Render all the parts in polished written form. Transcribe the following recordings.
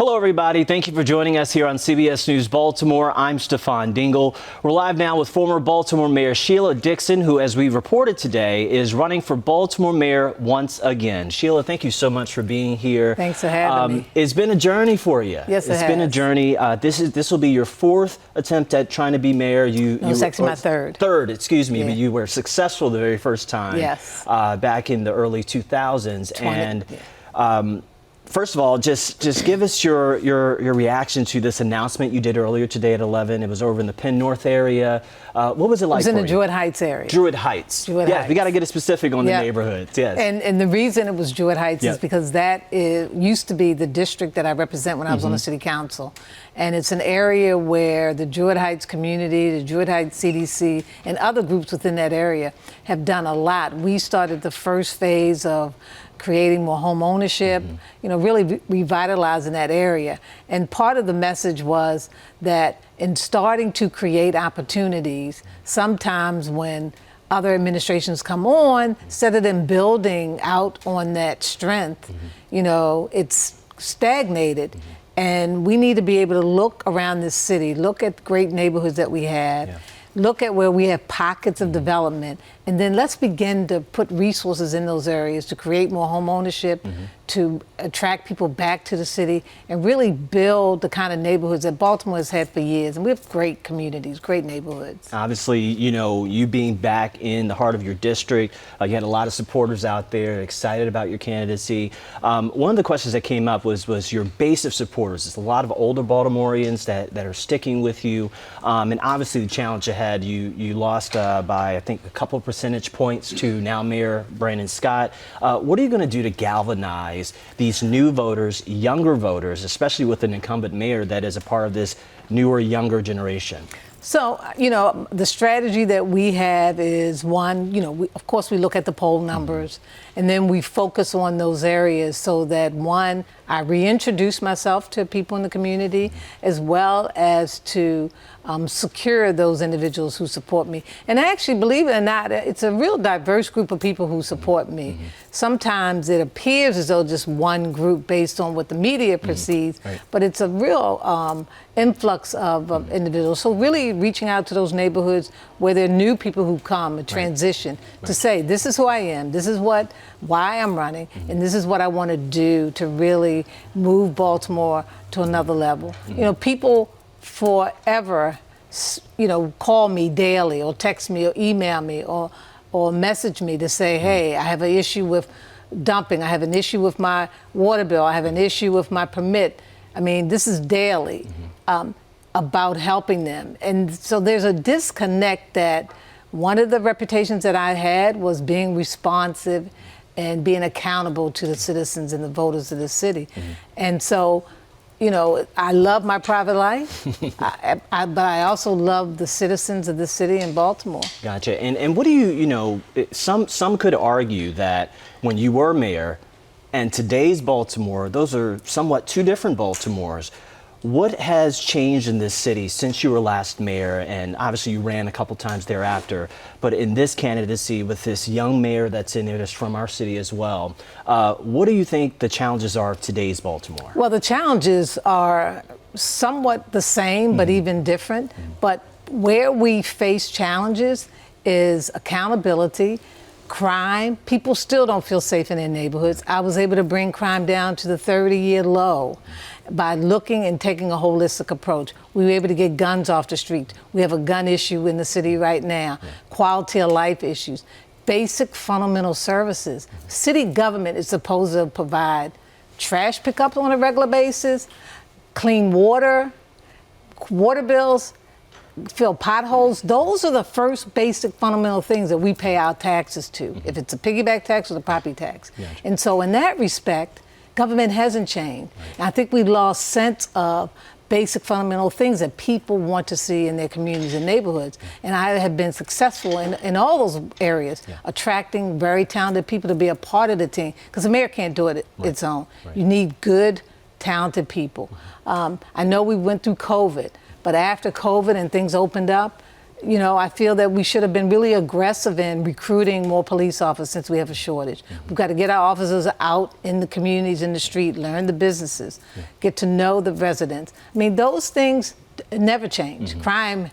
Hello, everybody. Thank you for joining us here on CBS News Baltimore. I'm Stefan Dingle. We're live now with former Baltimore Mayor Sheila Dixon, who, as we reported today, is running for Baltimore Mayor once again. Sheila, thank you so much for being here. Thanks for having me. It's been a journey for you. Yes, it's been a journey. This will be your fourth attempt at trying to be mayor. It's actually my third. Third, excuse me. Yeah. But you were successful the very first time. Yes. Back in the early 2000s. First of all, just give us your reaction to this announcement you did earlier today at 11. It was over in the Penn North area. What was it like? It was in the Druid Heights area. Druid Heights. Heights. We got to get it specific on the neighborhoods. Yes. And the reason it was Druid Heights is because that used to be the district that I represent when I was on the city council. And it's an area where the Druid Heights community, the Druid Heights CDC, and other groups within that area have done a lot. We started the first phase of creating more home ownership, really revitalizing that area. And part of the message was that in starting to create opportunities, sometimes when other administrations come on, instead of them building out on that strength, it's stagnated. And we need to be able to look around this city, look at great neighborhoods that we have, look at where we have pockets of development, and then let's begin to put resources in those areas to create more home ownership, to attract people back to the city, and really build the kind of neighborhoods that Baltimore has had for years. And we have great communities, great neighborhoods. Obviously, you being back in the heart of your district, you had a lot of supporters out there excited about your candidacy. One of the questions that came up was your base of supporters. There's a lot of older Baltimoreans that are sticking with you. And obviously the challenge ahead, you lost by, I think, a couple of percentage points to now Mayor Brandon Scott. What are you going to do to galvanize these new voters, younger voters, especially with an incumbent mayor that is a part of this newer, younger generation? So, the strategy that we have is one, of course we look at the poll numbers and then we focus on those areas so that one, I reintroduce myself to people in the community as well as to secure those individuals who support me. And actually, believe it or not, it's a real diverse group of people who support me. Sometimes it appears as though just one group based on what the media perceives, but it's a real influx of individuals. So really reaching out to those neighborhoods where there are new people who come, a transition, to say, this is who I am, this is why I'm running, and this is what I want to do to really move Baltimore to another level. People forever, call me daily or text me or email me or message me to say, hey, I have an issue with dumping, I have an issue with my water bill, I have an issue with my permit. I mean, this is daily about helping them. And so there's a disconnect that one of the reputations that I had was being responsive and being accountable to the citizens and the voters of the city. And so, I love my private life, but I also love the citizens of the city in Baltimore. Gotcha. And what do you, some could argue that when you were mayor and today's Baltimore, those are somewhat two different Baltimores. What has changed in this city since you were last mayor? And obviously you ran a couple times thereafter, but in this candidacy with this young mayor that's in there that's from our city as well, what do you think the challenges are of today's Baltimore? Well, the challenges are somewhat the same, but even different. But where we face challenges is accountability, crime. People still don't feel safe in their neighborhoods. I was able to bring crime down to the 30-year low by looking and taking a holistic approach. We were able to get guns off the street. We have a gun issue in the city right now. Quality of life issues, basic fundamental services. City government is supposed to provide trash pickup on a regular basis, clean water, water bills, fill potholes. Those are the first basic fundamental things that we pay our taxes to, if it's a piggyback tax or the property tax. And so in that respect, government hasn't changed. And I think we've lost sense of basic fundamental things that people want to see in their communities and neighborhoods. And I have been successful in all those areas, attracting very talented people to be a part of the team, because the mayor can't do it its own. You need good, talented people. I know we went through COVID, but after COVID and things opened up, you know, I feel that we should have been really aggressive in recruiting more police officers since we have a shortage. We've got to get our officers out in the communities, in the street, learn the businesses, get to know the residents. I mean, those things never change. Crime,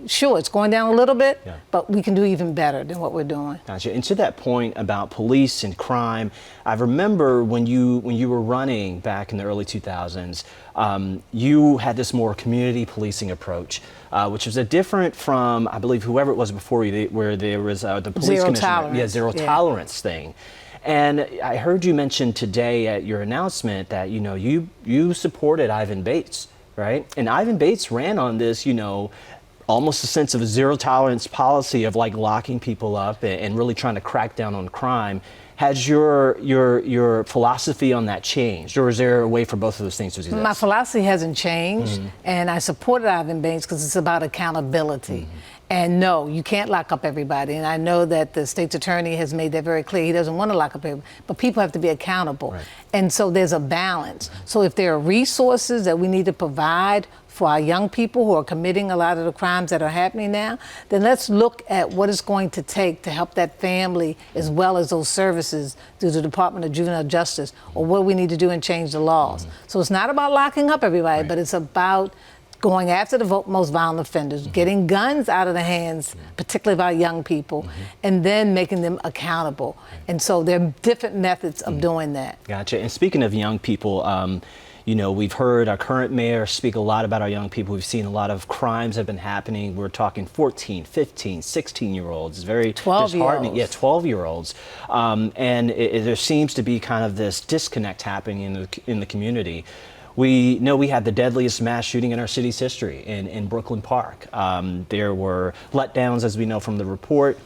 sure, it's going down a little bit, but we can do even better than what we're doing. Gotcha. And to that point about police and crime, I remember when you were running back in the early 2000s, you had this more community policing approach, which was a different from, I believe, whoever it was before you, where there was the police Zero commissioner, tolerance. zero tolerance thing. And I heard you mention today at your announcement that you supported Ivan Bates, right? And Ivan Bates ran on this, almost a sense of a zero tolerance policy of like locking people up and really trying to crack down on crime. Has your philosophy on that changed, or is there a way for both of those things to exist? My philosophy hasn't changed, and I supported Ivan Bates because it's about accountability. And no, you can't lock up everybody. And I know that the state's attorney has made that very clear. He doesn't want to lock up everybody, but people have to be accountable. Right. And so there's a balance. So if there are resources that we need to provide for our young people who are committing a lot of the crimes that are happening now, then let's look at what it's going to take to help that family as well as those services through the Department of Juvenile Justice, or what we need to do and change the laws. So it's not about locking up everybody, but it's about going after the most violent offenders, getting guns out of the hands, particularly of our young people, and then making them accountable. And so there are different methods of doing that. Gotcha. And speaking of young people, we've heard our current mayor speak a lot about our young people. We've seen a lot of crimes have been happening. We're talking 14, 15, 16-year-olds. It's very disheartening. Yeah, 12-year-olds. And there seems to be kind of this disconnect happening in the community. We know we had the deadliest mass shooting in our city's history in Brooklyn Park. There were letdowns, as we know from the report.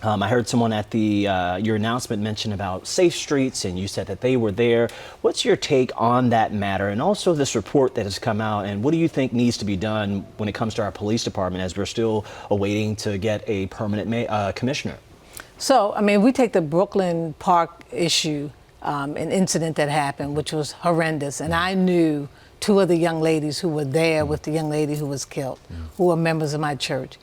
I heard someone at your announcement mention about safe streets, and you said that they were there. What's your take on that matter, and also this report that has come out, and what do you think needs to be done when it comes to our police department, as we're still awaiting to get a permanent commissioner? So, I mean, we take the Brooklyn Park issue, an incident that happened, which was horrendous, and I knew two of the young ladies who were there with the young lady who was killed, who were members of my church.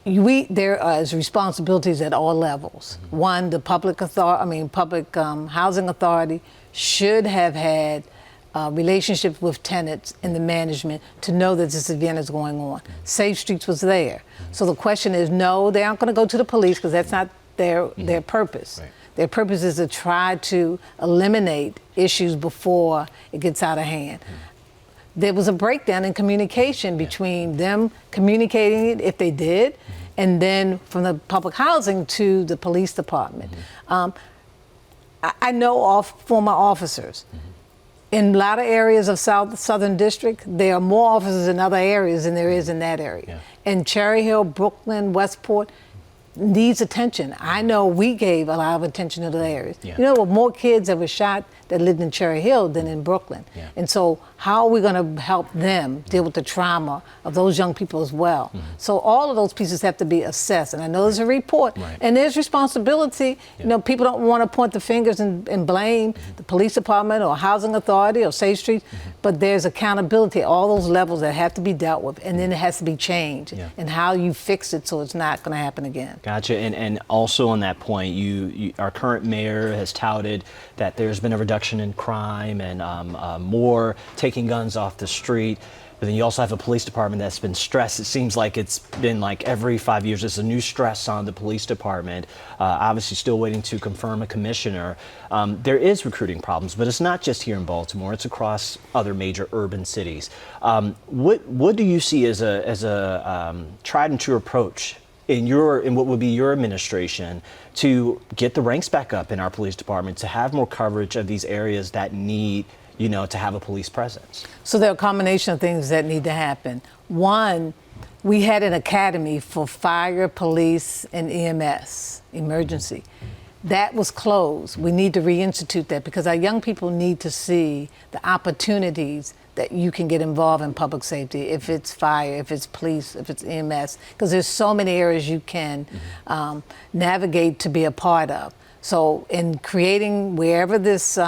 There is responsibilities at all levels. One, the public housing authority should have had relationships with tenants and the management to know that this event is going on. Safe Streets was there. So the question is, no, they aren't going to go to the police because that's not their purpose. Right. Their purpose is to try to eliminate issues before it gets out of hand. There was a breakdown in communication between them communicating it, if they did, and then from the public housing to the police department. I know former officers. In a lot of areas of Southern District, there are more officers in other areas than there is in that area. In Cherry Hill, Brooklyn, Westport, needs attention. I know we gave a lot of attention to those areas. There were more kids that were shot that lived in Cherry Hill than in Brooklyn. And so how are we going to help them deal with the trauma of those young people as well? So all of those pieces have to be assessed. And I know there's a report and there's responsibility. People don't want to point the fingers and blame the police department or housing authority or Safe Streets, but there's accountability at all those levels that have to be dealt with, and then it has to be changed and how you fix it so it's not going to happen again. Gotcha. And also on that point, our current mayor has touted that there's been a reduction in crime and more taking guns off the street. But then you also have a police department that's been stressed. It seems like it's been like every 5 years there's a new stress on the police department. Obviously still waiting to confirm a commissioner. There is recruiting problems, but it's not just here in Baltimore. It's across other major urban cities. What do you see as a tried and true approach in what would be your administration to get the ranks back up in our police department, to have more coverage of these areas that need, to have a police presence? So there are a combination of things that need to happen. One, we had an academy for fire, police, and EMS, emergency. That was closed. We need to reinstitute that because our young people need to see the opportunities that you can get involved in public safety, if it's fire, if it's police, if it's EMS, because there's so many areas you can navigate to be a part of. So in creating wherever this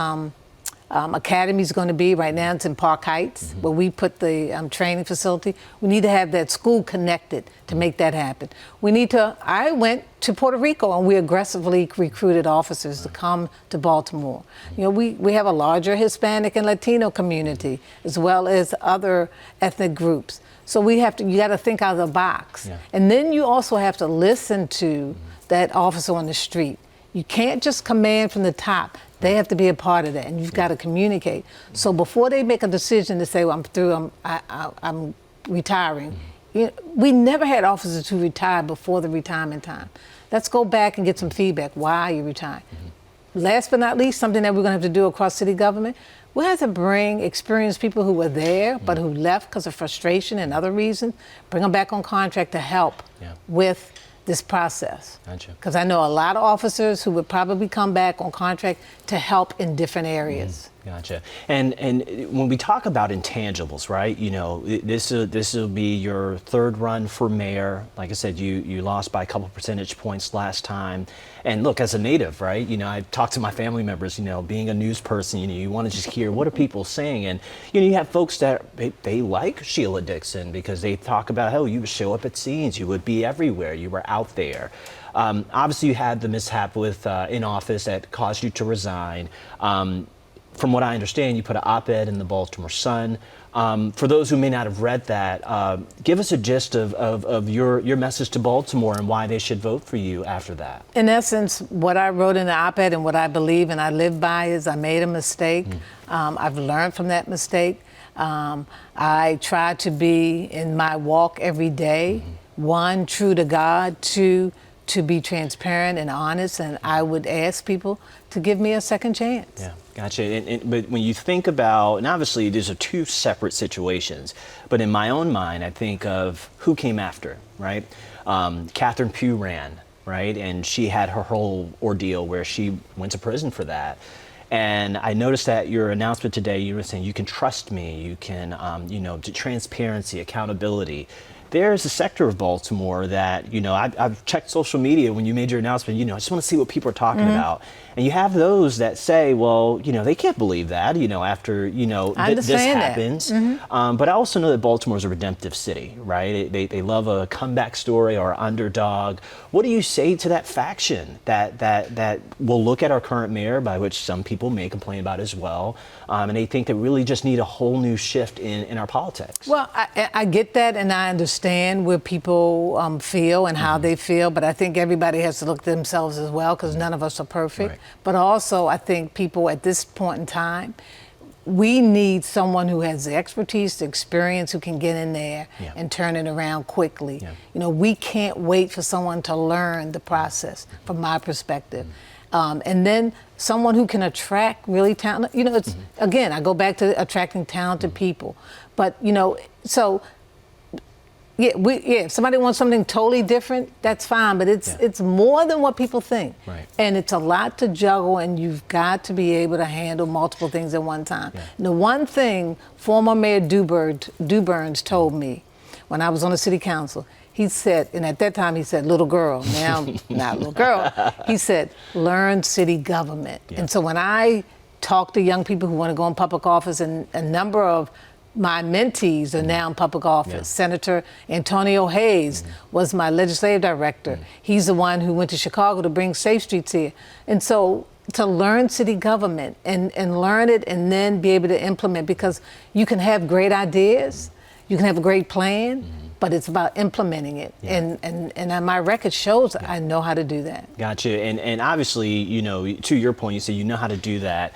academy is going to be. Right now it's in Park Heights, where we put the training facility. We need to have that school connected to make that happen. I went to Puerto Rico and we aggressively recruited officers to come to Baltimore. You know, we have a larger Hispanic and Latino community as well as other ethnic groups. So you got to think out of the box. Yeah. And then you also have to listen to that officer on the street. You can't just command from the top. They have to be a part of that, and you've got to communicate. So before they make a decision to say, well, I'm through, I'm retiring, you know, we never had officers who retired before the retirement time. Let's go back and get some feedback. Why are you retiring? Last but not least, something that we're going to have to do across city government, we have to bring experienced people who were there but who left because of frustration and other reasons, bring them back on contract to help with this process. Gotcha. Because I know a lot of officers who would probably come back on contract to help in different areas. Gotcha. And when we talk about intangibles, right? You know, this will be your third run for mayor. Like I said, you lost by a couple percentage points last time. And look, as a native, right? You know, I've talked to my family members. You know, being a news person, you know, you want to just hear what are people saying, and you know, you have folks that they like Sheila Dixon because they talk about how you would show up at scenes, you would be everywhere, you were out there. Obviously, you had the mishap with in office that caused you to resign. From what I understand, you put an op-ed in the Baltimore Sun. For those who may not have read that, give us a gist of your message to Baltimore and why they should vote for you after that. In essence, what I wrote in the op-ed and what I believe and I live by is I made a mistake. I've learned from that mistake. I try to be in my walk every day, one, true to God, two, to be transparent and honest, and I would ask people to give me a second chance. Yeah, gotcha. But when you think about, and obviously these are two separate situations, but in my own mind, I think of who came after, right? Catherine Pugh ran, right? And she had her whole ordeal where she went to prison for that. And I noticed that your announcement today, you were saying you can trust me, you can, you know, transparency, accountability. There's a sector of Baltimore that, you know, I've checked social media when you made your announcement, you know, I just want to see what people are talking about. And you have those that say, well, you know, they can't believe that, you know, after, you know, this happens. But I also know that Baltimore is a redemptive city, right? They love a comeback story or underdog. What do you say to that faction that will look at our current mayor, by which some people may complain about as well, and they think they really just need a whole new shift in our politics? Well, I get that, and I understand where people feel and how they feel, but I think everybody has to look at themselves as well, because none of us are perfect. Right. But also, I think people at this point in time, we need someone who has the expertise, the experience, who can get in there and turn it around quickly. You know, we can't wait for someone to learn the process, from my perspective. And then someone who can attract really talented, you know, it's, again, I go back to attracting talented people. But, you know, so, if somebody wants something totally different, that's fine, but it's more than what people think. Right. And it's a lot to juggle, and you've got to be able to handle multiple things at one time. And the one thing former Mayor Dewburns told me when I was on the city council, he said, and at that time he said, little girl, now not little girl, he said, learn city government. And so when I talk to young people who want to go in public office, and a number of my mentees are now in public office. Senator Antonio Hayes was my legislative director. He's the one who went to Chicago to bring Safe Streets here. And so to learn city government and learn it and then be able to implement, because you can have great ideas, you can have a great plan, but it's about implementing it. And my record shows I know how to do that. Gotcha. And obviously, you know, to your point, you say you know how to do that.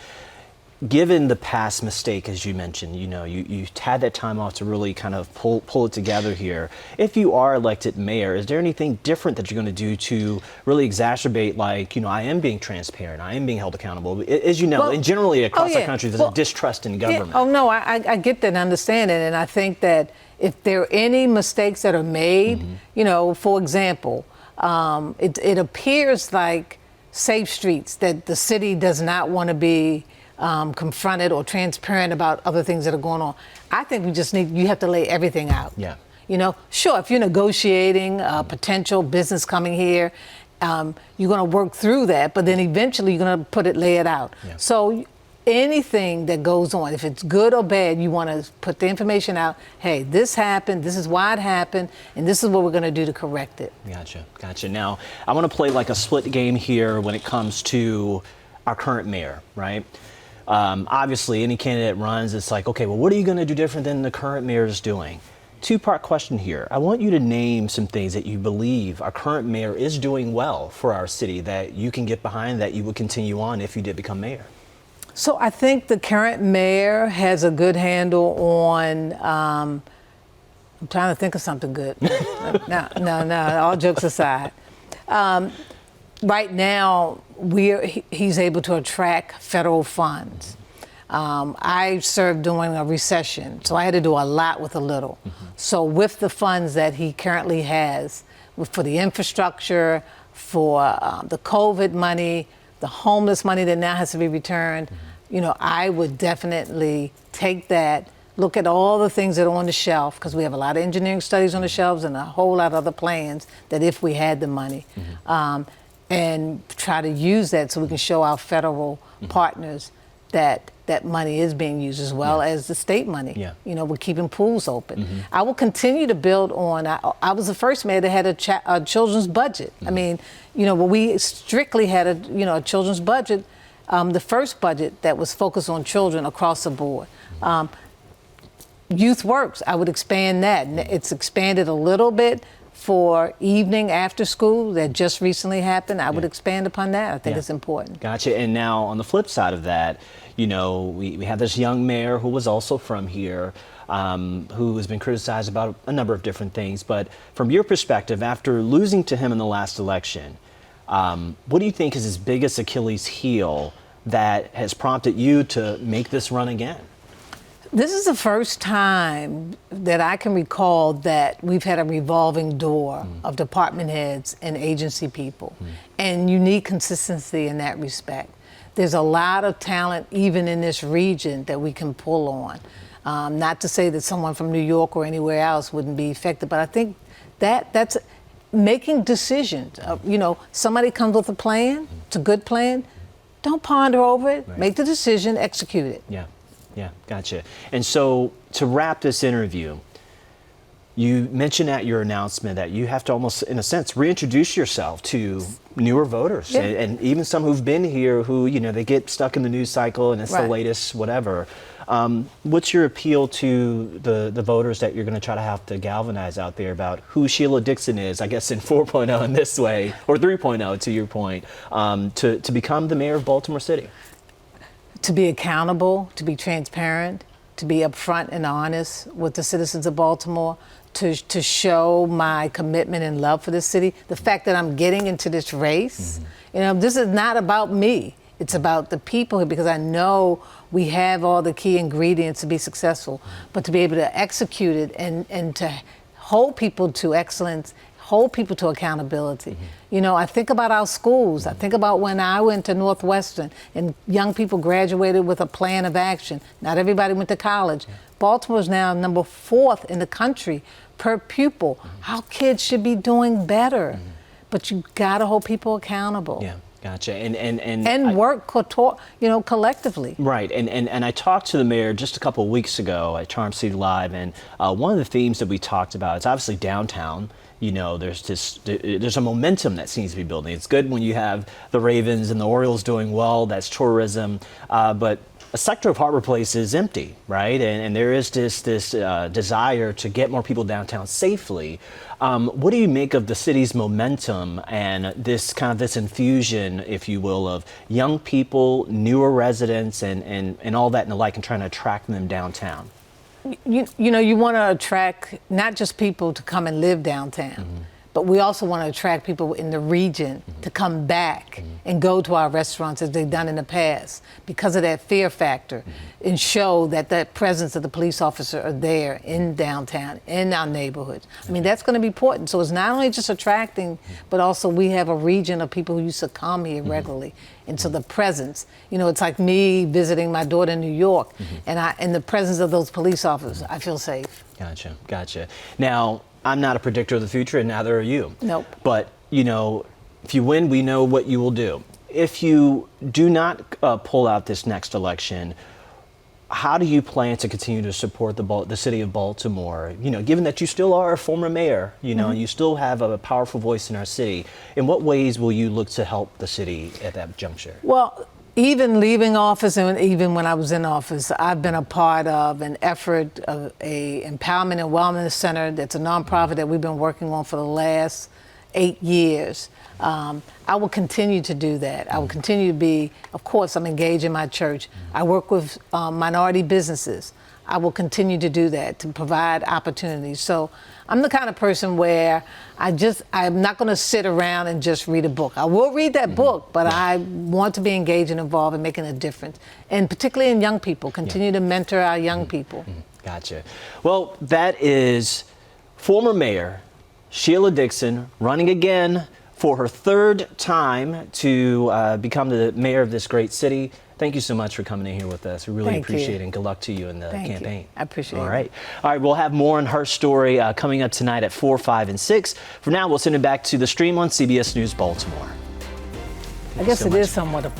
Given the past mistake, as you mentioned, you know, you had that time off to really kind of pull it together here. If you are elected mayor, is there anything different that you're going to do to really exacerbate, like, you know, I am being transparent, I am being held accountable? As you know, and generally across the country, there's a distrust in government. I get that and understand it. And I think that if there are any mistakes that are made, you know, for example, it appears like Safe Streets, that the city does not want to be confronted or transparent about other things that are going on. I think you have to lay everything out. You know, sure, if you're negotiating a potential business coming here, you're going to work through that, but then eventually you're going to lay it out. So anything that goes on, if it's good or bad, you want to put the information out. Hey, this happened. This is why it happened, and this is what we're going to do to correct it. Gotcha. Now, I want to play like a split game here when it comes to our current mayor, right? Obviously, any candidate runs, it's like, okay, well, what are you going to do different than the current mayor is doing? Two-part question here. I want you to name some things that you believe our current mayor is doing well for our city that you can get behind, that you would continue on if you did become mayor. So I think the current mayor has a good handle on, I'm trying to think of something good. No, all jokes aside. Right now, he's able to attract federal funds. I served during a recession, so I had to do a lot with a little. So with the funds that he currently has, for the infrastructure, for the COVID money, the homeless money that now has to be returned, I would definitely take that, look at all the things that are on the shelf, because we have a lot of engineering studies on the shelves and a whole lot of other plans that if we had the money, and try to use that so we can show our federal partners that money is being used, as well as the state money. We're keeping pools open. I will continue to build on. I was the first mayor that had a children's budget. I mean, when we strictly had a children's budget, the first budget that was focused on children across the board. Youth Works, I would expand that. It's expanded a little bit for evening after school that just recently happened. I would expand upon that. I think it's important. Gotcha. And now on the flip side of that, we have this young mayor who was also from here, who has been criticized about a number of different things. But from your perspective, after losing to him in the last election, what do you think is his biggest Achilles heel that has prompted you to make this run again? This is the first time that I can recall that we've had a revolving door of department heads and agency people, and you need consistency in that respect. There's a lot of talent even in this region that we can pull on. Not to say that someone from New York or anywhere else wouldn't be effective, but I think that's making decisions. Somebody comes with a plan, it's a good plan, don't ponder over it, make the decision, execute it. Yeah, gotcha. And so to wrap this interview, you mentioned at your announcement that you have to almost, in a sense, reintroduce yourself to newer voters and even some who've been here who, they get stuck in the news cycle and it's the latest whatever. What's your appeal to the voters that you're going to try to have to galvanize out there about who Sheila Dixon is, I guess in 4.0 in this way, or 3.0 to your point, to become the mayor of Baltimore City? To be accountable, to be transparent, to be upfront and honest with the citizens of Baltimore, to show my commitment and love for this city. The fact that I'm getting into this race, this is not about me. It's about the people here, because I know we have all the key ingredients to be successful, but to be able to execute it and to hold people to excellence, hold people to accountability. I think about our schools. I think about when I went to Northwestern and young people graduated with a plan of action. Not everybody went to college. Baltimore's now number 4th in the country per pupil. Our kids should be doing better, but you gotta hold people accountable. Yeah. Gotcha. And work collectively. Right. And I talked to the mayor just a couple of weeks ago at Charm City Live, and one of the themes that we talked about is obviously downtown. There's a momentum that seems to be building. It's good when you have the Ravens and the Orioles doing well. That's tourism, but a sector of Harbor Place is empty, right? And there is this desire to get more people downtown safely. What do you make of the city's momentum and this infusion, if you will, of young people, newer residents, and all that and the like, and trying to attract them downtown? You want to attract not just people to come and live downtown, but we also want to attract people in the region to come back and go to our restaurants as they've done in the past because of that fear factor, and show that that presence of the police officer are there in downtown, in our neighborhoods. I mean, that's going to be important. So it's not only just attracting, but also we have a region of people who used to come here regularly. And so the presence, it's like me visiting my daughter in New York, and in the presence of those police officers, I feel safe. Gotcha. Now, I'm not a predictor of the future, and neither are you. Nope. But, if you win, we know what you will do. if you do not pull out this next election, how do you plan to continue to support the city of Baltimore? You know, given that you still are a former mayor, you know, and you still have a powerful voice in our city, in what ways will you look to help the city at that juncture? Well, even leaving office and even when I was in office, I've been a part of an effort of a empowerment and wellness center that's a nonprofit that we've been working on for the last 8 years. I will continue to do that. I will continue to be, of course, I'm engaged in my church. I work with minority businesses. I will continue to do that, to provide opportunities. So I'm the kind of person where I'm not going to sit around and just read a book. I will read that book, but I want to be engaged and involved in making a difference. And particularly in young people, continue to mentor our young people. Gotcha. Well, that is former Mayor Sheila Dixon running again for her 3rd time to become the mayor of this great city. Thank you so much for coming in here with us. We really appreciate it, and good luck to you in the campaign. I appreciate it. All right. All right, we'll have more on her story coming up tonight at 4, 5, and 6. For now, we'll send it back to the stream on CBS News Baltimore. I guess it is somewhat a